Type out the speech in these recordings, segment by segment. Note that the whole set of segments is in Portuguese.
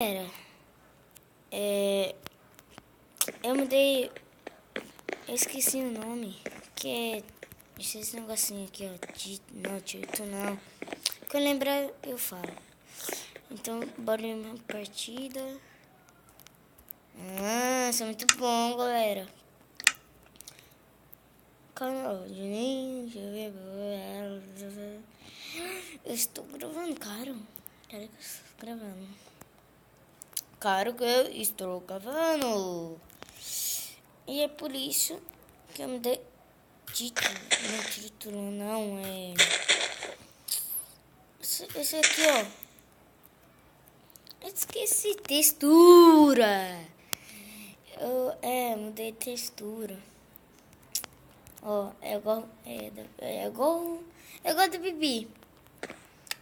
Era, eu mudei, eu esqueci o nome, que é esse negocinho aqui, ó, não, Tito não, que eu lembrar eu falo. Então, bora em uma partida. Isso é muito bom, galera. Canal de ninja, eu estou gravando, cara que eu estou gravando. Claro que eu estou gravando. E é por isso que eu me dei título. Não, título não, é... Esse aqui, ó. Eu esqueci. Textura. Mudei textura. Ó, é igual do Bibi.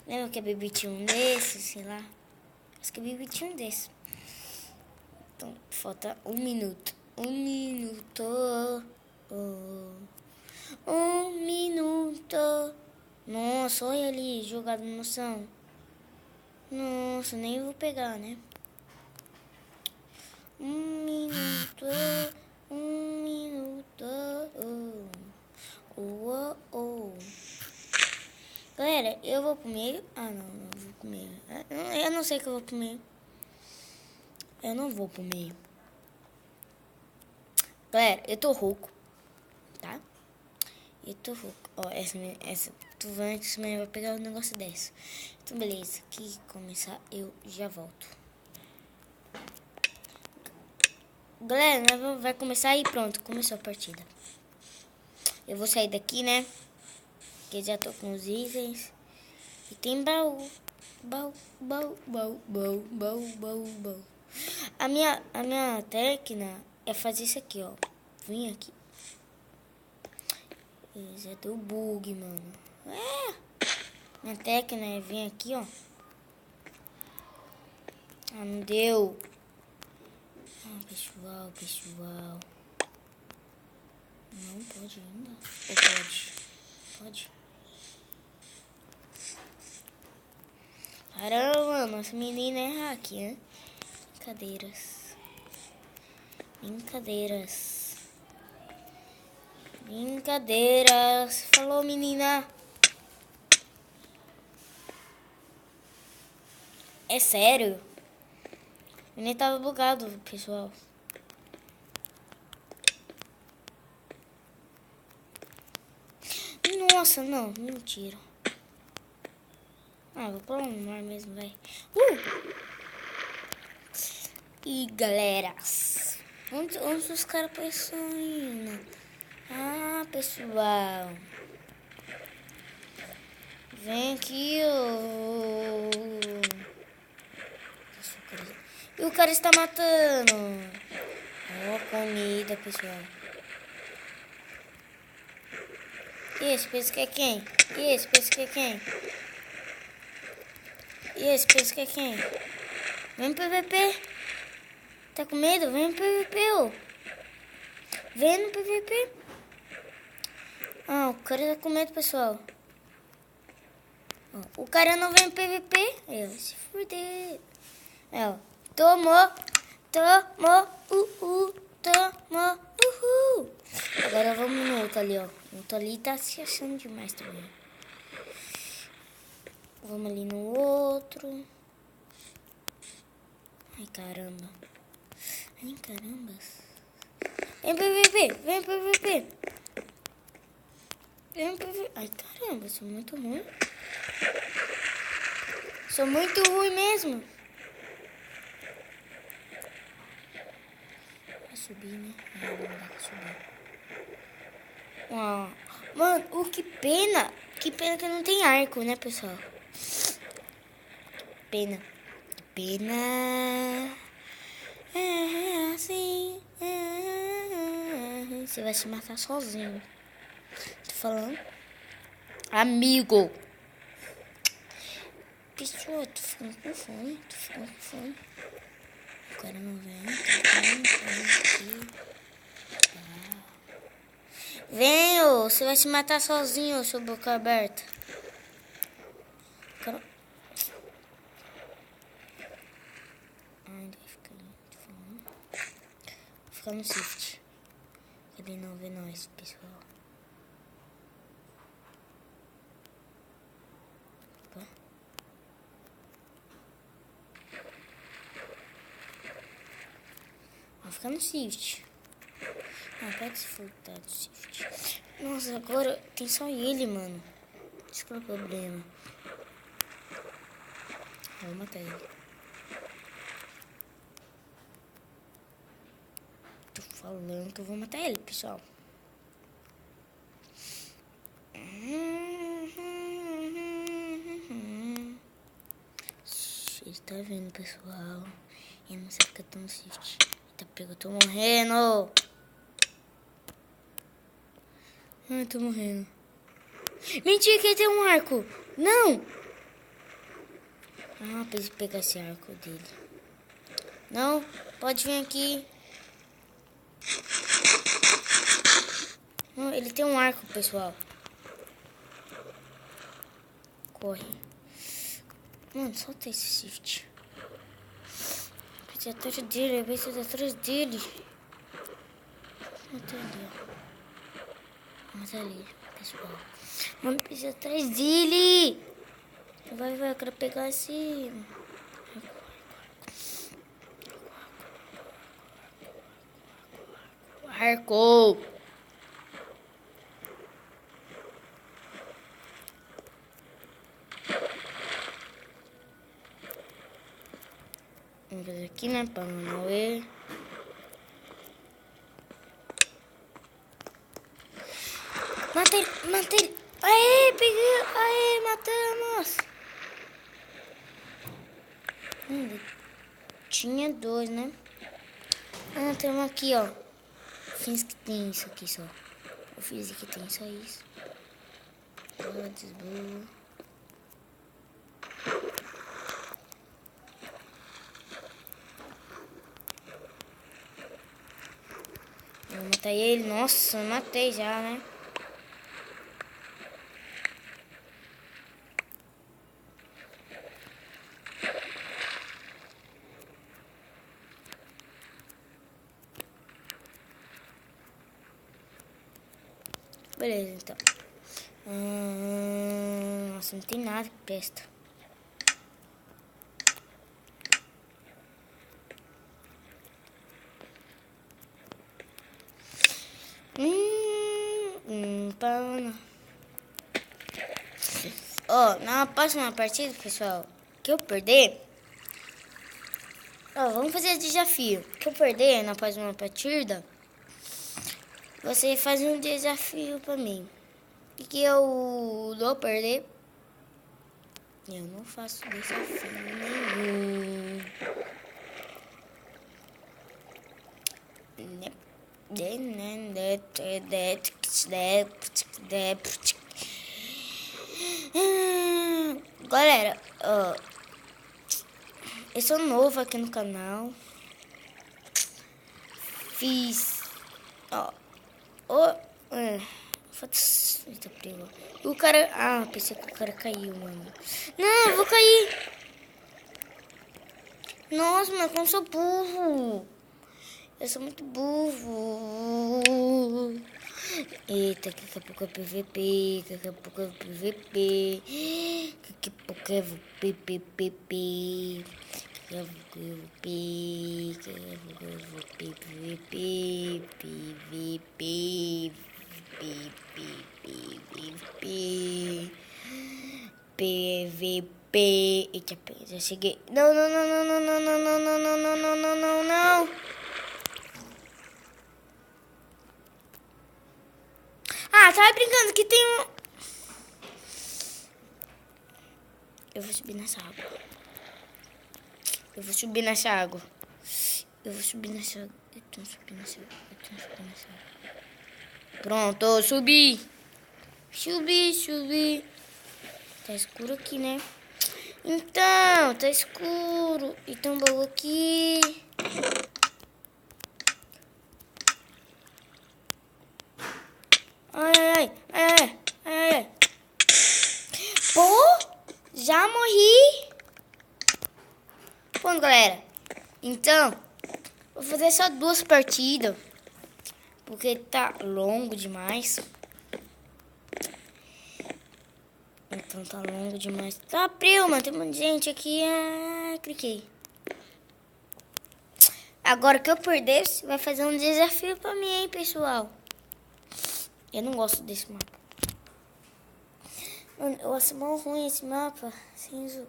Lembra que a Bibi tinha um desses, sei lá. Acho que a Bibi tinha um desses. Então, falta 1 minuto. 1 minuto. Oh. 1 minuto. Nossa, olha ali, jogada no chão. Nossa, nem vou pegar, né? 1 minuto. 1 minuto. Galera, eu vou pro meio. Ah, não vou pro meio. Eu não sei que eu vou pro meio. Eu não vou pro meio. Galera, eu tô rouco, tá? Eu tô rouco. Ó, essa tu vai que você vai pegar o negócio dessa. Então, beleza. Aqui começar, eu já volto. Galera, vai começar e pronto. Começou a partida. Eu vou sair daqui, né? Porque já tô com os itens. E tem baú. Baú. A minha técnica é fazer isso aqui, ó. Vim aqui. Isso é do bug, mano. Minha técnica é vir aqui, ó. Ah, não deu. Ah, pessoal. Não pode ainda. Ou pode? Pode. Caramba, nossa menina é hack, né? Brincadeiras. Falou, menina. É sério? Eu nem tava bugado, pessoal. Nossa, não. Mentira. Vou pular no mar mesmo, vai. E galeras, onde os caras estão indo? Ah, pessoal, vem aqui, ó. E o cara está matando. Ó, comida, pessoal. E esse pensa que é quem? Vem pro PVP. Tá com medo? Vem no PVP, ó. Vem no PVP. Ah, o cara tá com medo, pessoal. Ó, o cara não vem no PVP. Aí, ó, se fuder. Ó. Tomou. Uhul. Agora vamos no outro ali, ó. O outro ali tá se achando demais também. Vamos ali no outro. Ai, caramba. Vem PVP. Ai, caramba, sou muito ruim. Sou muito ruim mesmo. Vai subir, né? Não dá pra subir. Mano, que pena. Que pena que não tem arco, né, pessoal? Pena. É assim. Você vai se matar sozinho. Tô falando. Amigo. Pessoal, tô ficando com fome. O cara não vem. Vem, ô. Você vai se matar sozinho, seu boca aberta. ficar no shift. Ele não vê nós, pessoal. Opa. Vou ficar no shift. Não, pode se furtar do shift. Nossa, agora tem só ele, mano. Esse que é o problema. Vou matar ele. Tô falando que eu vou matar ele, pessoal. Ele tá vendo, pessoal. Eu não sei porque eu tô no shift. Eita, pega, eu tô morrendo. Ai, tô morrendo. Mentira que ele tem um arco. Não. Ah, pra ele pegar esse arco dele. Não, pode vir aqui. Não, ele tem um arco, pessoal. Corre. Mano, solta esse shift. Vai atrás dele, vai ser atrás dele. Mata ali, ó. Mata ali, pessoal. Mano, precisa atrás dele. Vai, eu quero pegar esse... Arco. Vamos fazer aqui, né? Pra não morrer. Matei ele. Aê, peguei. Aê, matamos. Tinha dois, né? Ah, tem um aqui, ó. Fins que tem isso aqui só. Eu fiz aqui, tem só isso. Boa, desboa. Eu matei ele. Nossa, eu matei já, né? Beleza, então. Nossa, não tem nada que presta. Ó, na próxima partida, pessoal, que eu perder... Ó, vamos fazer desafio. Que eu perder na próxima partida... Você faz um desafio pra mim. E que eu não perder... Eu não faço desafio nenhum. Galera, eu sou novo aqui no canal. Fiz... Eita, pegou. O cara... Ah, pensei que o cara caiu, mano. Não, eu vou cair. Nossa, mas como eu sou burro. Eu sou muito burro. Eita, daqui a pouco é PVP. Daqui a pouco é PVP. Daqui a pouco é PVP. PVP. Eita, já cheguei. Não. Ah, tava brincando que tem um... Eu vou subir nessa água. Eu vou subir nessa água. Pronto, subi. Subi. Tá escuro aqui, né? Então, tá escuro. E tem um baú aqui. Ai. Pô, já morri. Bom, galera, então, Vou fazer só 2 partidas. Porque tá longo demais. Então tá longo demais. Tá, prima, tem um monte de gente aqui. Ah, cliquei. Agora que eu perder, você vai fazer um desafio pra mim, hein, pessoal. Eu não gosto desse mapa. Mano, eu acho mal ruim esse mapa. Cinza.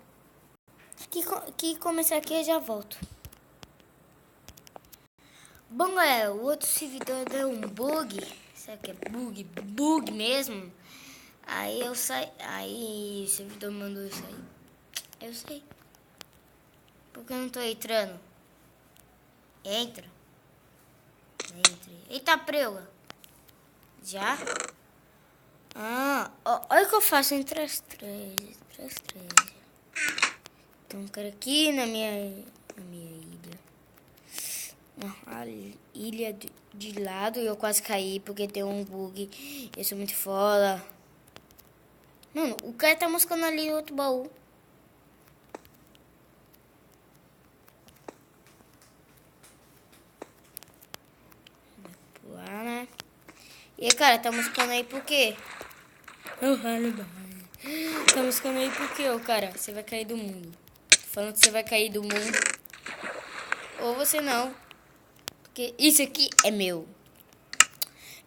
Que começar aqui eu já volto. Bom, galera, o outro servidor deu um bug. Sabe o que é bug? Bug mesmo. Aí eu saí. Aí o servidor mandou eu sair. Eu sei. Porque eu não tô entrando. Entra. Entre. Eita, prega. Já? Ah, olha o que eu faço entre as três. Tem um cara aqui na minha ilha. A ilha de lado, eu quase caí porque tem um bug. Eu sou muito foda. Mano, o cara tá moscando ali no outro baú. Pular, né? E aí, cara, tá moscando aí por quê? Tá moscando aí por quê, ô cara? Você vai cair do mundo. Tô falando que você vai cair do mundo. Ou você não. Porque isso aqui é meu.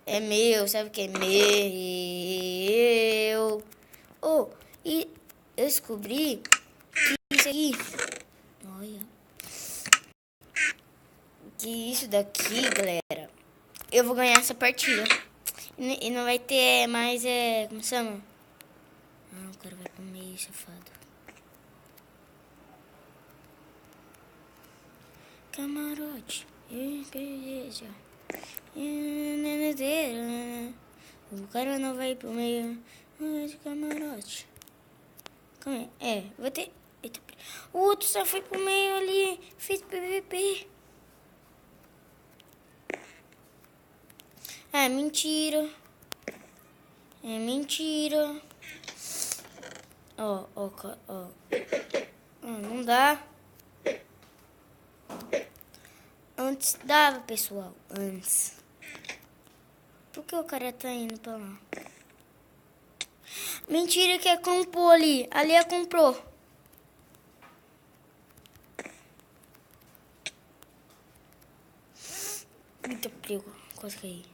É meu, sabe o que é meu? Oh, e eu descobri que isso aqui... Olha. Que isso daqui, galera... Eu vou ganhar essa partida. E não vai ter mais... como se chama? Ah, o cara vai pro meio, safado. Camarote. Beija. O cara não vai pro meio de camarote. Calma aí. Vou ter... Eita, o outro só foi pro meio ali. Fez PVP. É mentira. É mentira. Ó. Não dá. Antes dava, pessoal. Antes. Por que o cara tá indo pra lá? Mentira que comprou ali. Ali comprou. Eita, prego. Quase caí.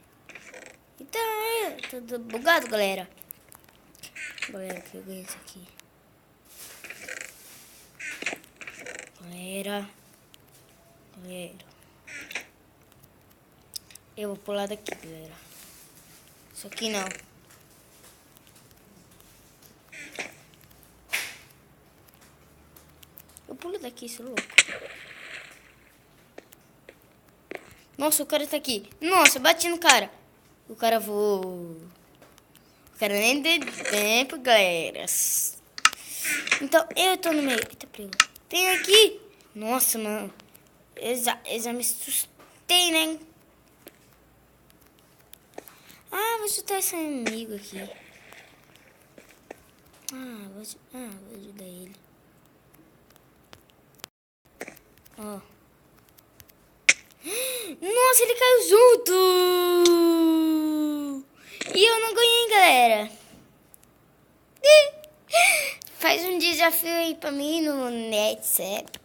Eita, tudo bugado, galera. Galera, que eu ganhei isso aqui. Galera. Eu vou pular daqui, galera. Isso aqui não. Eu pulo daqui, seu louco. Nossa, o cara tá aqui. Nossa, bati no cara. O cara voou. O cara nem deu tempo, galera. Então, eu tô no meio. Eita, prego. Tem aqui. Nossa, mano. Eu já me assustei, né? Ah, vou chutar esse amigo aqui. Vou ajudar ele. Ó. Nossa, ele caiu junto! E eu não ganhei, galera. Faz um desafio aí pra mim no NetSap.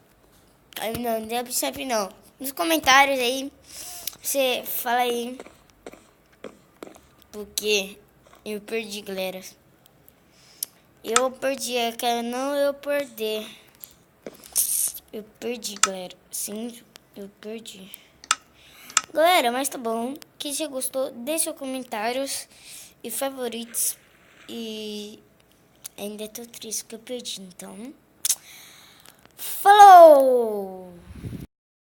Não, NetSap não. Nos comentários aí. Você fala aí. Porque eu perdi, galera. Eu perdi, eu quero não eu perder. Eu perdi, galera. Sim, eu perdi. Galera, mas tá bom. Que você gostou, deixa os comentários e favoritos. E ainda tô triste que eu perdi, então. Falou!